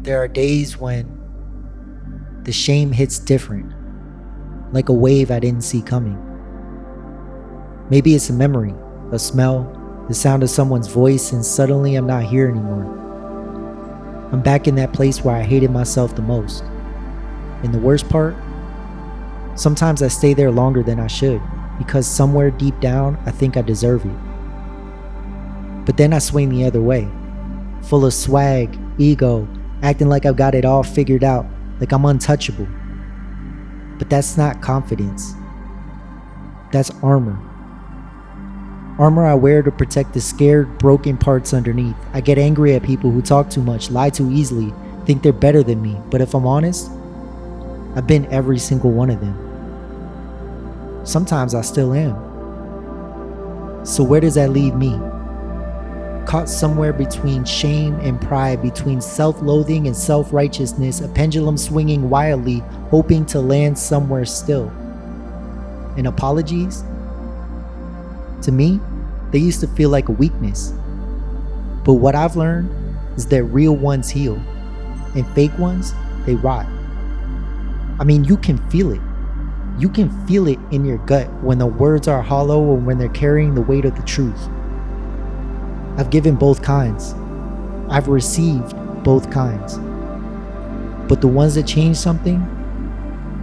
There are days when the shame hits different, like a wave I didn't see coming. Maybe it's a memory, a smell, the sound of someone's voice, and suddenly I'm not here anymore. I'm back in that place where I hated myself the most. And the worst part? Sometimes I stay there longer than I should, because somewhere deep down, I think I deserve it. But then I swing the other way, full of swag, ego, acting like I've got it all figured out, like I'm untouchable. But that's not confidence. That's armor. Armor I wear to protect the scared, broken parts underneath. I get angry at people who talk too much, lie too easily, think they're better than me. But if I'm honest, I've been every single one of them. Sometimes I still am. So where does that leave me? Caught somewhere between shame and pride, between self-loathing and self-righteousness, a pendulum swinging wildly, hoping to land somewhere still. And apologies? To me, they used to feel like a weakness. But what I've learned is that real ones heal, and fake ones, they rot. I mean, you can feel it. You can feel it in your gut when the words are hollow or when they're carrying the weight of the truth. I've given both kinds. I've received both kinds. But the ones that change something,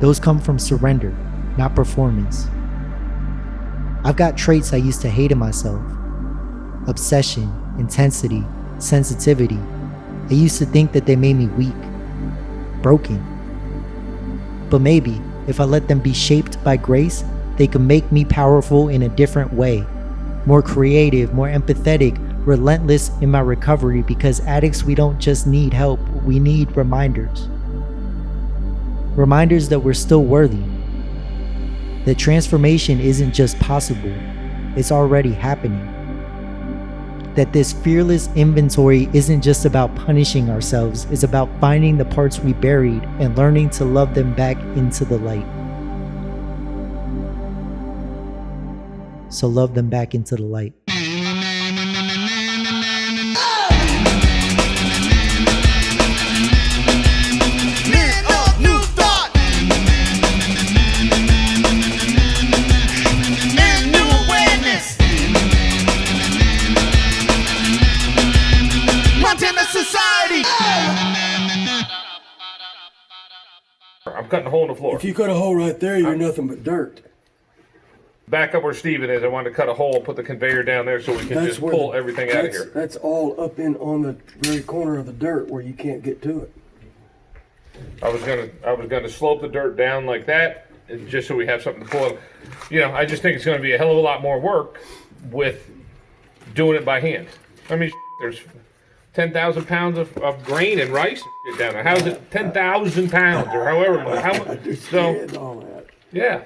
those come from surrender, not performance. I've got traits I used to hate in myself. Obsession, intensity, sensitivity. I used to think that they made me weak, broken. But maybe, if I let them be shaped by grace, they could make me powerful in a different way. More creative, more empathetic, relentless in my recovery, because addicts, we don't just need help, we need reminders. Reminders that we're still worthy. That transformation isn't just possible, it's already happening. That this fearless inventory isn't just about punishing ourselves, it's about finding the parts we buried and learning to love them back into the light. So love them back into the light. I'm cutting a hole in the floor. If you cut a hole right there, you're nothing but dirt. Back up where Steven is. I wanted to cut a hole and put the conveyor down there so we can just pull everything out of here. That's all up on the very corner of the dirt where you can't get to it. I was gonna slope the dirt down like that, just so we have something to pull. You know, I just think it's going to be a hell of a lot more work with doing it by hand. I mean, there's 10,000 pounds of grain and rice down there. How's it 10,000 pounds or however much? I understand all that. Yeah.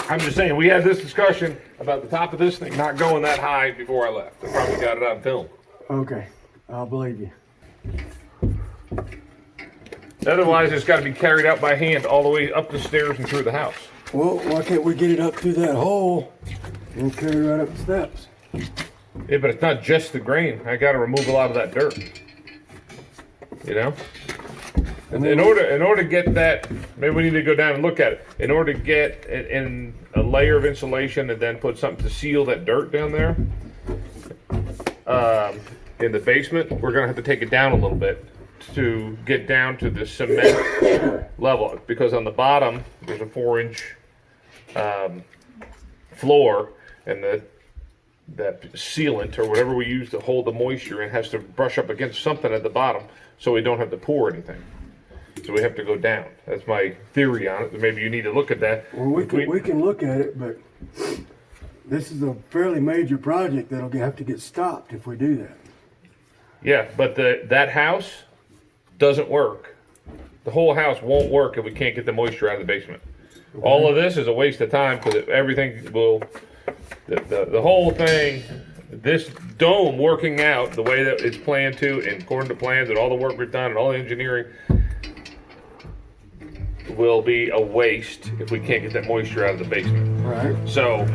I'm just saying, we had this discussion about the top of this thing not going that high before I left. I probably got it on film. Okay, I'll believe you. Otherwise, it's got to be carried out by hand all the way up the stairs and through the house. Well, why can't we get it up through that hole and carry it right up the steps? Yeah, but it's not just the grain. I got to remove a lot of that dirt. You know? In order to get that, maybe we need to go down and look at it. In order to get in a layer of insulation and then put something to seal that dirt down there, in the basement, we're going to have to take it down a little bit to get down to the cement level. Because on the bottom, there's a 4-inch floor, and that sealant or whatever we use to hold the moisture in has to brush up against something at the bottom so we don't have to pour anything. So we have to go down. That's my theory on it. Maybe you need to look at that. Well, we can look at it, but this is a fairly major project that'll have to get stopped if we do that. Yeah, but that house doesn't work. The whole house won't work if we can't get the moisture out of the basement. Okay. All of this is a waste of time because everything will, the whole thing, this dome working out the way that it's planned to, and according to plans and all the work we've done and all the engineering, will be a waste if we can't get that moisture out of the basement. Right. So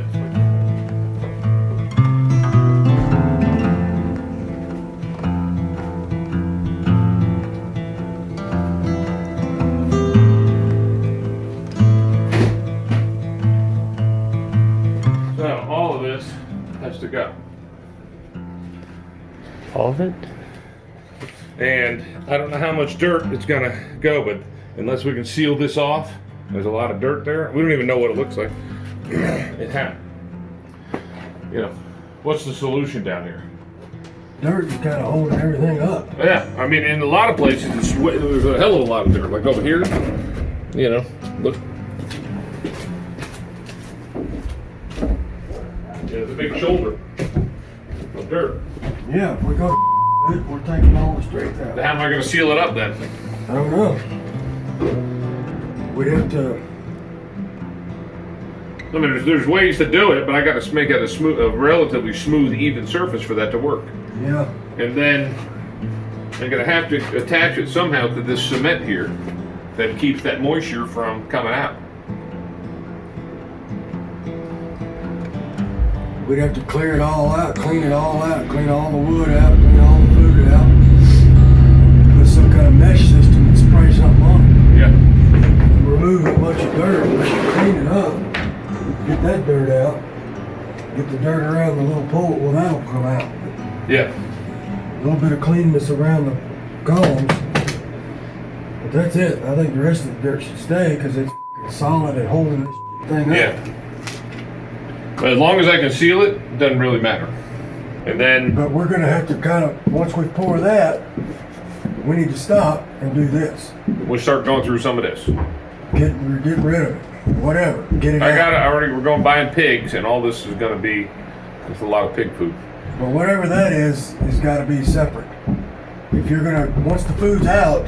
All of it? And I don't know how much dirt it's gonna go, but unless we can seal this off, there's a lot of dirt there. We don't even know what it looks like. It happened. You know, what's the solution down here? Dirt is kind of holding everything up. Yeah, I mean, in a lot of places, there's a hell of a lot of dirt. Like over here, you know, look. Yeah, there's a big shoulder of dirt. Yeah, if we go to it, we're taking all the straight out. How am I going to seal it up then? I don't know. We'd have to. I mean, there's ways to do it, but I got to make it a relatively smooth, even surface for that to work. Yeah. And then I'm going to have to attach it somehow to this cement here that keeps that moisture from coming out. We'd have to clear it all out, clean it all out, clean all the wood out, clean all the food out. Put some kind of mesh system and spray something on it. Yeah. Remove a bunch of dirt, clean it up, get that dirt out, get the dirt around the little pole, well that'll come out. Yeah. A little bit of cleanness around the columns. But that's it. I think the rest of the dirt should stay because it's solid and holding this thing up. Yeah. But as long as I can seal it, it doesn't really matter. And then, But we're gonna have to kind of, once we pour that, we need to stop and do this. we'll start going through some of this. Get rid of it. Whatever. Get it I out. got it already. We're going buying pigs, and all this is going to be just a lot of pig food. But whatever that is gotta be separate. If you're gonna, once the food's out,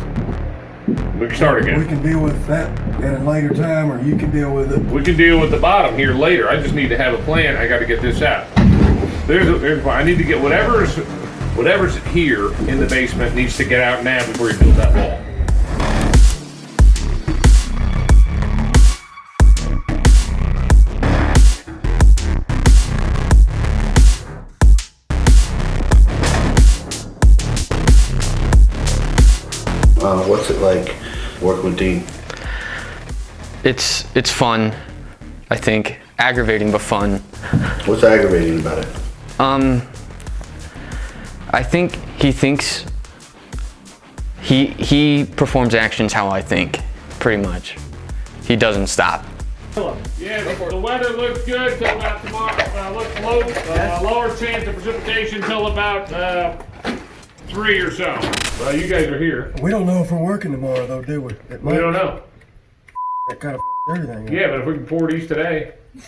We can start we again. can deal with that at a later time, or you can deal with it. We can deal with the bottom here later. I just need to have a plan. I got to get this out. There's I need to get whatever's here in the basement needs to get out now before you build that wall. What's it like working with Dean? It's fun, I think. Aggravating but fun. What's aggravating about it? I think he thinks he performs actions how I think, pretty much. He doesn't stop. Yeah, the weather looks good till about tomorrow. Looks low, lower chance of precipitation till about 3 or so. Well, you guys are here. We don't know if we're working tomorrow though, do we? It We might- don't know. That kind of everything. Yeah, but if we can pour these today. We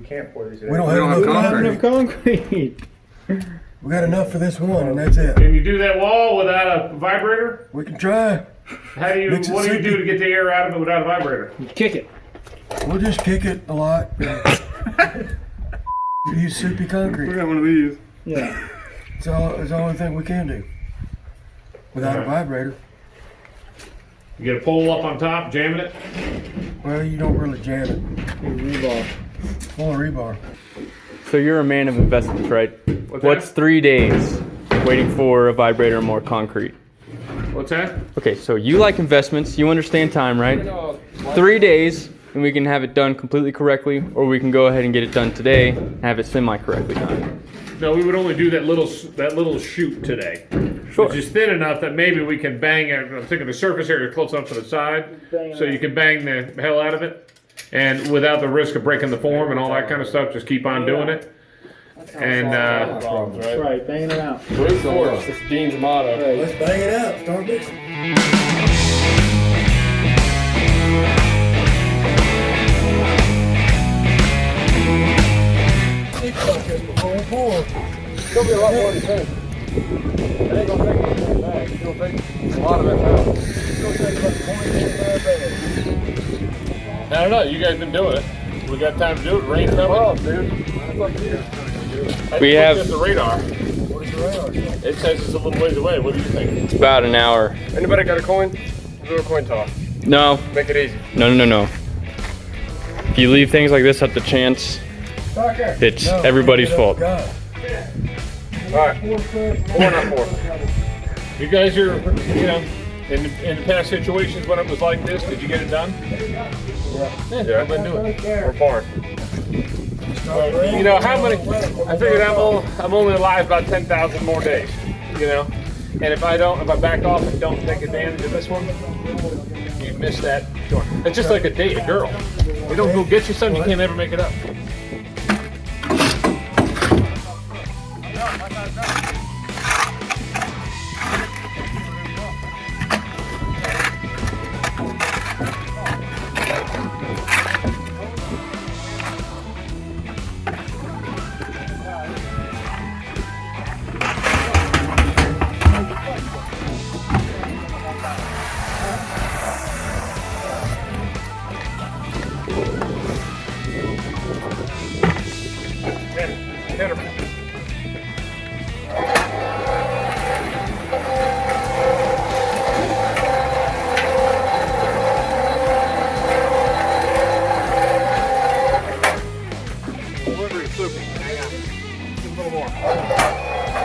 don't have enough concrete. We got enough for this one, and that's it. Can you do that wall without a vibrator? We can try. How do you? Mix it What do you soupy. do to get the air out of it without a vibrator? Kick it. We'll just kick it a lot. Use soupy concrete. got one of these. Yeah. It's the only thing we can do. Without a vibrator. You get a pole up on top, jamming it. Well, you don't really jam it. Rebar. Full of rebar. So you're a man of investments, right? What's 3 days waiting for a vibrator and more concrete? What's that? Okay, so you like investments, you understand time, right? 3 days and we can have it done completely correctly, or we can go ahead and get it done today and have it semi-correctly done. No, we would only do that little shoot today. Sure. Which is thin enough that maybe we can bang it. I'm thinking the surface area close up to the side, so you can bang the hell out of it, and without the risk of breaking the form and all that kind of stuff. Just keep on doing it. And Right, banging it out. brute force. That's Dean's motto. Let's bang it out. Start mixing. Before we pour. It's gonna be a lot more than 10. It ain't gonna take anything back. It's gonna take a lot of it out. It's gonna take about 20 bags. I don't know. You guys been doing it. We got time to do it. Rain coming. Oh, dude. That's up to you. We have- the radar. What is the radar? It says it's a little ways away. What do you think? It's about an hour. Anybody got a coin? We'll do a coin toss. No, Make it easy. no. If you leave things like this up to chance, Sucker. it's everybody's fault. God. All right. 4 not 4. You guys are, in the past situations when it was like this, did you get it done? Yeah, I've been doing it. We're pouring. You know, how many, I figured I'm only alive about 10,000 more days, you know? And if I back off and don't take advantage of this one, you miss that. It's just like a date, a girl. You don't go get you something, you can't ever make it up. Hit her. Delivery super. Hang on. Just a little more.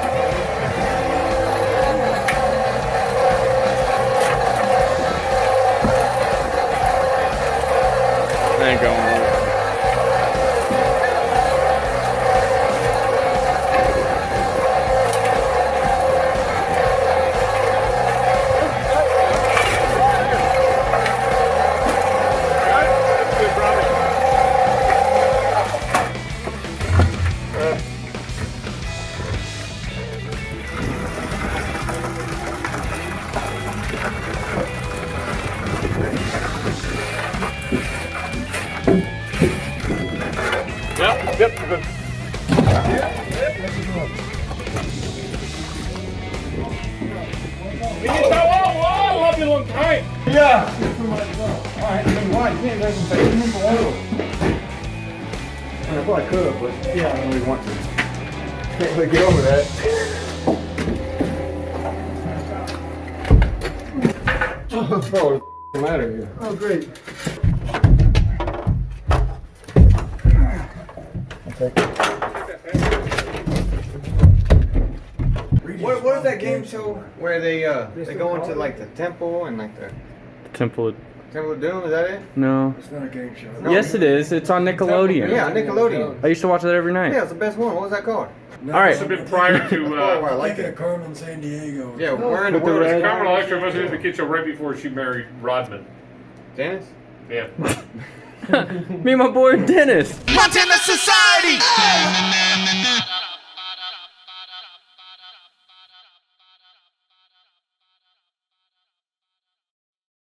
Ain't going on. Yep, we're good. I love you long time. Yeah. Alright, then why? You can't doesn't say anything for one. I probably could, but yeah, I don't really want to. Can't really get over that. What's the matter here? Oh, great. What is that game show where they go into like the temple and like the Temple of... Doom? Is that it? No. It's not a game show. No. Yes, it is. It's on Nickelodeon. Yeah, Nickelodeon. I used to watch that every night. Yeah, it's the best one. What was that called? No, All right. It's a bit prior to, I like Thinking it. of Carmen, San Diego. Yeah, where in the With the world is red- Carmen Electra must have been the kid show right before she married Rodman. Dennis? Yeah. Me and my boy Dennis. Montana Society!